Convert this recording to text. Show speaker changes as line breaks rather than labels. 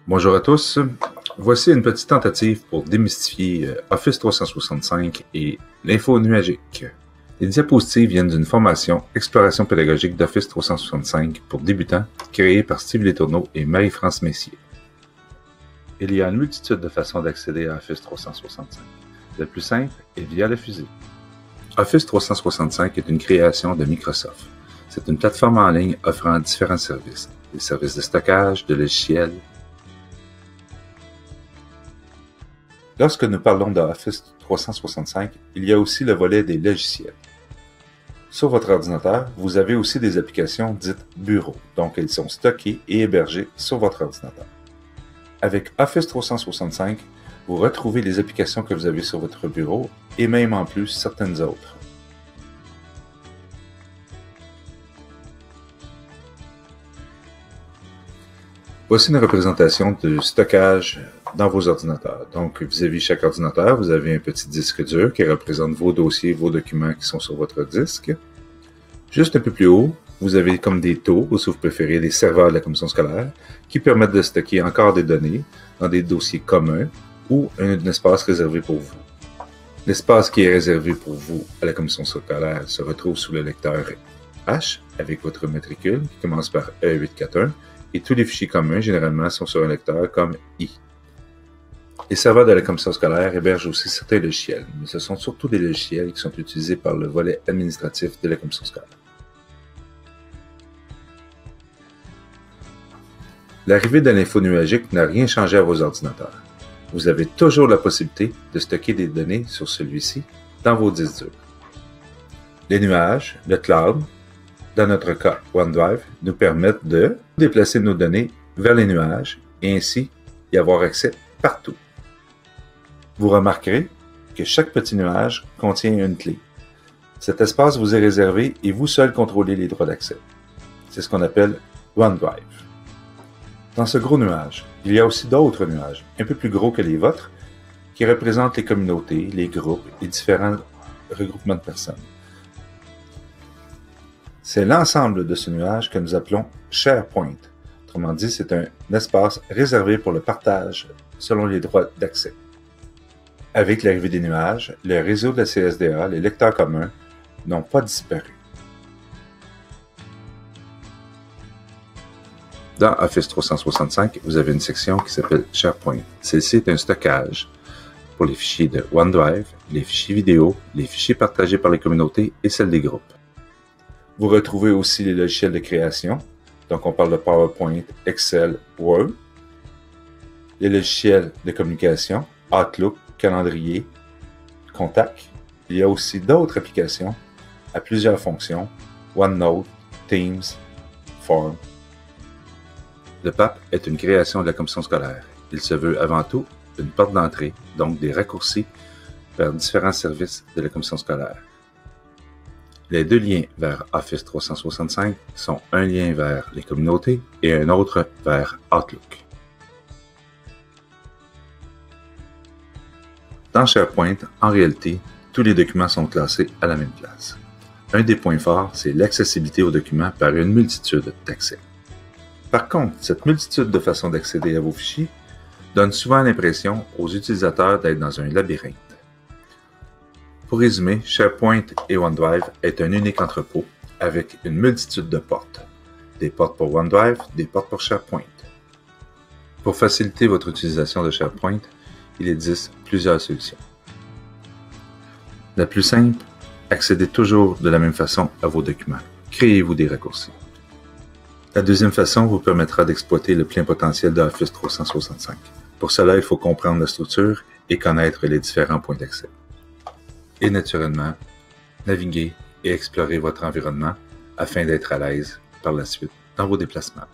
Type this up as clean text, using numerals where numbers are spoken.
Bonjour à tous, voici une petite tentative pour démystifier Office 365 et l'info nuagique. Les diapositives viennent d'une formation Exploration pédagogique d'Office 365 pour débutants créée par Steve Letourneau et Marie-France Messier. Il y a une multitude de façons d'accéder à Office 365. Le plus simple est via le fusil. Office 365 est une création de Microsoft. C'est une plateforme en ligne offrant différents services, des services de stockage, de logiciels. Lorsque nous parlons d'Office 365, il y a aussi le volet des logiciels. Sur votre ordinateur, vous avez aussi des applications dites bureau, donc elles sont stockées et hébergées sur votre ordinateur. Avec Office 365, vous retrouvez les applications que vous avez sur votre bureau et même en plus certaines autres. Voici une représentation du stockage dans vos ordinateurs. Donc, vis-à-vis chaque ordinateur, vous avez un petit disque dur qui représente vos dossiers, vos documents qui sont sur votre disque. Juste un peu plus haut, vous avez comme des taux, ou si vous préférez, des serveurs de la commission scolaire, qui permettent de stocker encore des données dans des dossiers communs ou un espace réservé pour vous. L'espace qui est réservé pour vous à la commission scolaire se retrouve sous le lecteur H avec votre matricule qui commence par E841 et tous les fichiers communs généralement sont sur un lecteur comme I. Les serveurs de la commission scolaire hébergent aussi certains logiciels, mais ce sont surtout des logiciels qui sont utilisés par le volet administratif de la commission scolaire. L'arrivée de l'info nuagique n'a rien changé à vos ordinateurs. Vous avez toujours la possibilité de stocker des données sur celui-ci dans vos disques durs. Les nuages, le cloud, dans notre cas OneDrive, nous permettent de déplacer nos données vers les nuages et ainsi y avoir accès partout. Vous remarquerez que chaque petit nuage contient une clé. Cet espace vous est réservé et vous seul contrôlez les droits d'accès. C'est ce qu'on appelle OneDrive. Dans ce gros nuage, il y a aussi d'autres nuages, un peu plus gros que les vôtres, qui représentent les communautés, les groupes et différents regroupements de personnes. C'est l'ensemble de ce nuage que nous appelons SharePoint. Autrement dit, c'est un espace réservé pour le partage selon les droits d'accès. Avec l'arrivée des nuages, le réseau de la CSDA, les lecteurs communs, n'ont pas disparu. Dans Office 365, vous avez une section qui s'appelle SharePoint. Celle-ci est un stockage pour les fichiers de OneDrive, les fichiers vidéo, les fichiers partagés par les communautés et celles des groupes. Vous retrouvez aussi les logiciels de création, donc on parle de PowerPoint, Excel, Word, les logiciels de communication, Outlook, calendrier, Contact. Il y a aussi d'autres applications à plusieurs fonctions, OneNote, Teams, Form. Le PAP est une création de la commission scolaire. Il se veut avant tout une porte d'entrée, donc des raccourcis vers différents services de la commission scolaire. Les deux liens vers Office 365 sont un lien vers les communautés et un autre vers Outlook. Dans SharePoint, en réalité, tous les documents sont classés à la même place. Un des points forts, c'est l'accessibilité aux documents par une multitude d'accès. Par contre, cette multitude de façons d'accéder à vos fichiers donne souvent l'impression aux utilisateurs d'être dans un labyrinthe. Pour résumer, SharePoint et OneDrive est un unique entrepôt avec une multitude de portes. Des portes pour OneDrive, des portes pour SharePoint. Pour faciliter votre utilisation de SharePoint, il existe plusieurs solutions. La plus simple, accédez toujours de la même façon à vos documents. Créez-vous des raccourcis. La deuxième façon vous permettra d'exploiter le plein potentiel d'Office 365. Pour cela, il faut comprendre la structure et connaître les différents points d'accès. Et naturellement, naviguer et explorer votre environnement afin d'être à l'aise par la suite dans vos déplacements.